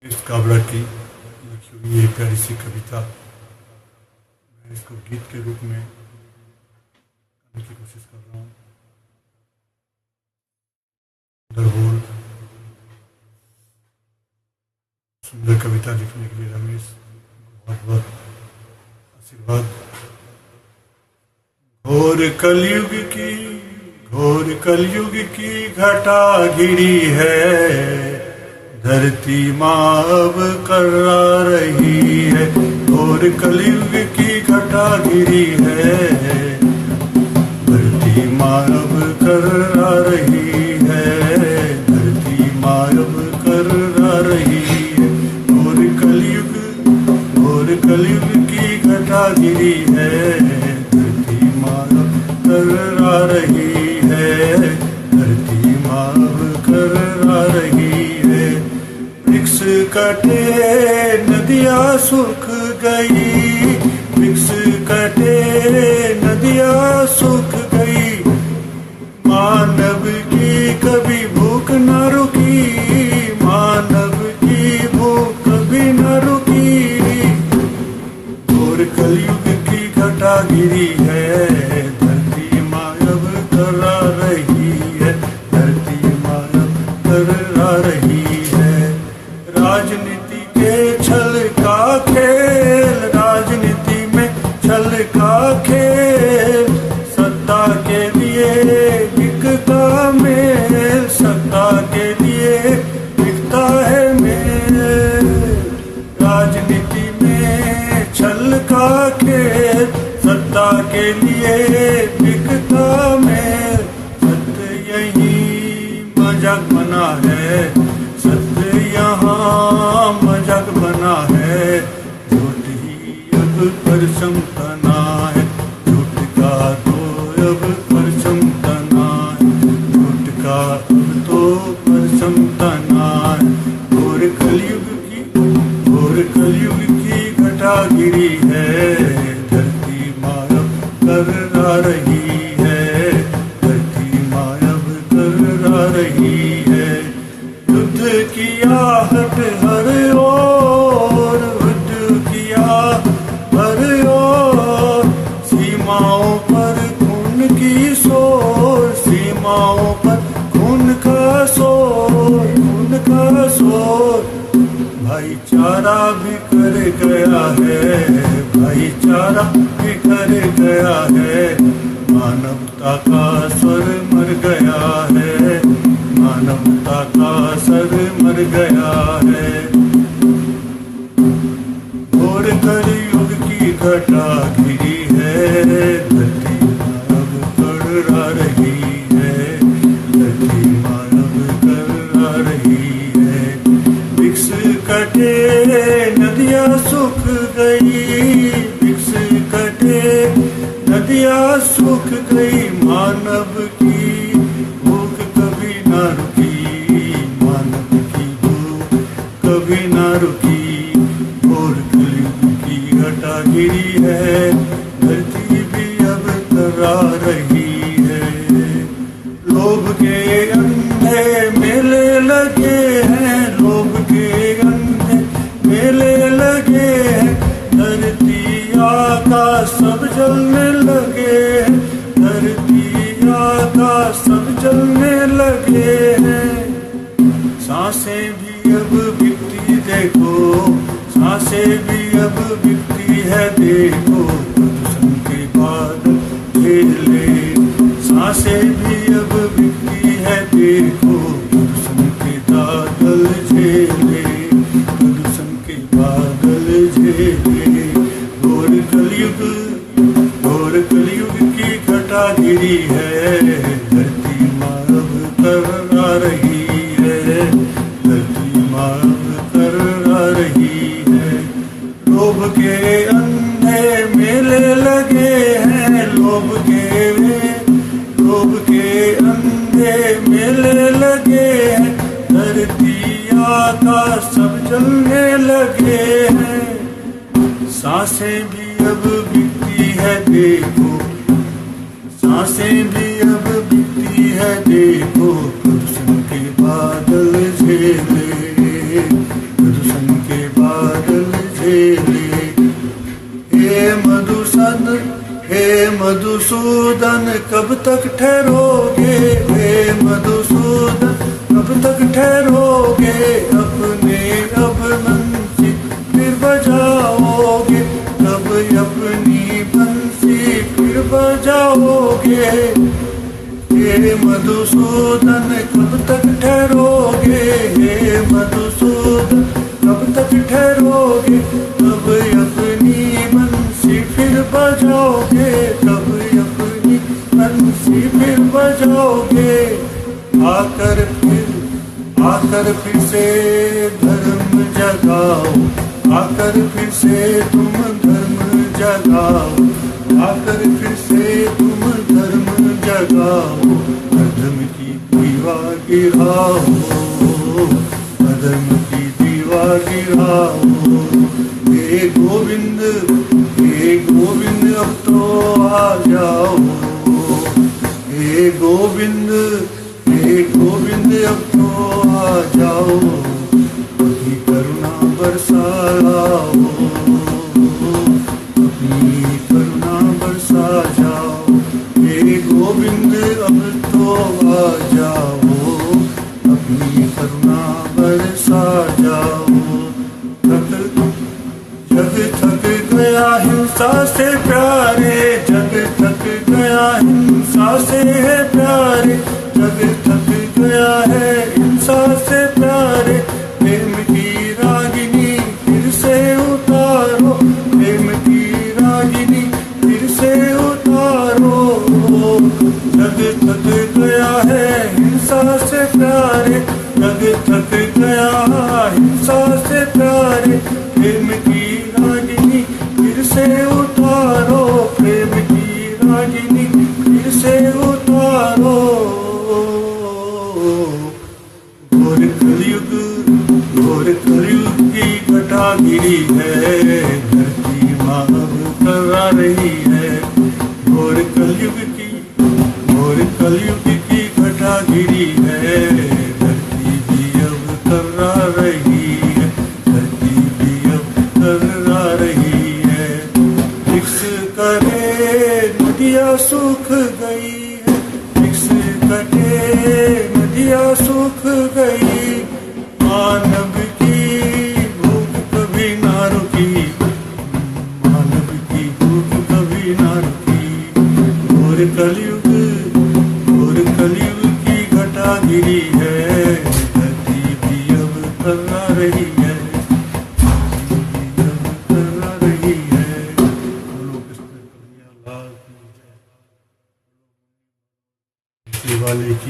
इस काबरा की लिखी हुई ये प्यारी सी कविता मैं इसको गीत के रूप में करने की कोशिश कर रहा हूँ। दरबोल सुंदर कविता लिखने के लिए रमेश बहुत बहुत आशीर्वाद। घोर कलयुग की घटा घिरी है, धरती माँ अब कर्रा रही है। घोर कलयुग की घटा घिरी है, धरती माँ अब कर्रा रही है। धरती माँ अब कर्रा रही है। घोर कलयुग की घटा घिरी है, धरती माँ अब कर्रा रही है। धरती माँ अब कर्रा रही है। वृक्ष कटे नदियाँ सूख गई, वृक्ष कटे नदियाँ सूख गई। मानव की कभी भूख न रुकी, मानव की भूख कभी न रुकी। घोर कलयुग की घटा घिरी है, धरती माँ अब कर्रा रही है। धरती माँ अब कर्रा रही है। राजनीति के छल का खेल, राजनीति में छल का खेल। सत्ता के लिए बिकता मेल, सत्ता के लिए बिकता है मेल। राजनीति में छल का खेल, सत्ता के लिए बिकता मेल। सत्य यही मजाक बना है, सत्य यहाँ मजाक बना है। झूठ ही अब परचम तना है, झूठ का तो अब परचम तना है। झूठ का अब तो परचम तना है। घोर कलयुग की घटा घिरी है, धरती माँ अब कर्रा रही है। धरती माँ अब कर्रा रही है। युद्ध की आहट हर ओर, युद्ध की हर ओर। सीमाओं पर खून की शोर, सीमाओं पर खून का शोर, खून का शोर। भाईचारा बिखर गया है, भाईचारा बिखर गया है। मानवता का स्वर मर गया है, मानवता का स्वर मर गया है। घोर कलयुग की घटा घिरी है, धरती माँ अब कर्रा रही है। धरती माँ अब कर्रा रही है। वृक्ष कटे नदियाँ सूख गई, वृक्ष कटे नदियाँ सूख गई। मानव की भूख कभी न रुकी, मानव की भूख कभी न रुकी। घोर कलयुग की घटा घिरी है, धरती भी अब कर्रा रही है। लोभ के अंधे मेले लगे हैं, लोभ के अंधे मेले लगे हैं। धरती आकाश सब जलने लगे हैं, धरती आकाश सब जलने लगे हैं। सांसें भी अब बिकती देखो, सांसें भी अब बिकती है देखो। प्रदूषण के बादल झेले, सांसें भी अब बिकती है देखो। प्रदूषण के बादल झेले, प्रदूषण के बादल झेले। घोर कलयुग की घटा घिरी है, धरती माँ अब कर्रा रही है। धरती माँ अब कर्रा रही है। लोभ के अंधे मेले लगे हैं, लोभ के अंधे मेले लगे हैं। धरती आकाश सब जलने लगे हैं। सांसें भी अब बिकती है देखो, सांसें भी अब बिकती है देखो। प्रदूषण के बादल झेले, प्रदूषण तक ठहरोगे हे मधुसूदन, कब तक ठहरोगे अपने अब बंसी फिर बजाओगे, कब अपनी बंसी फिर बजाओगे हे मधुसूदन, कब तक ठहरोगे हे मधुसूदन, कब तक ठहरोगे, कब अपनी बंसी फिर बजाओगे, कब अपनी बंसी फिर बजाओगे। आकर फिर से धर्म जगाओ, आकर फिर से तुम धर्म जगाओ, आकर फिर से तुम धर्म जगाओ, अधर्म की दीवार गिराओ, अधर्म की दीवार गिराओ। हे गोविंद अब तो आ जाओ, हे गोविंद अब तो आ जाओ, अपनी करुणा बरसाओ, अपनी करुणा बरसा जाओ। हे गोविंद अब तो आ जाओ, अपनी करुणा बरसा जाओ। जग थक गया हिंसा से प्यारे, जग थक गया हिंसा से है प्यारे, जग थक गया है हिंसा से प्यारे। प्रेम की रागिनी फिर से उतारो, प्रेम की रागिनी फिर से उतारो। जग थक गया है हिंसा से प्यारे, जग थक गया हिंसा से प्यारे। प्रेम की रागिनी फिर से उतारो, प्रेम की रागिनी फिर से उतारो। घोर कलयुग की घटा गिरी है, धरती माँ अब कर्रा रही है। घोर कलयुग की घटा गिरी है, धरती भी अब कर्रा रही है, धरती भी अब कर्रा रही है। फिक्स करे नदियाँ सूख गई है, फिक्स कटे नदियाँ सूख गई। मानव की भूख कभी ना रुकी, मानव की भूख कभी ना रुकी। घोर कलयुग की घटा गिरी है, धरती भी अब कर्रा रही है, धरती भी अब कर्रा रही है। बोलो कृष्ण कन्हैया लाल की जय। वाले की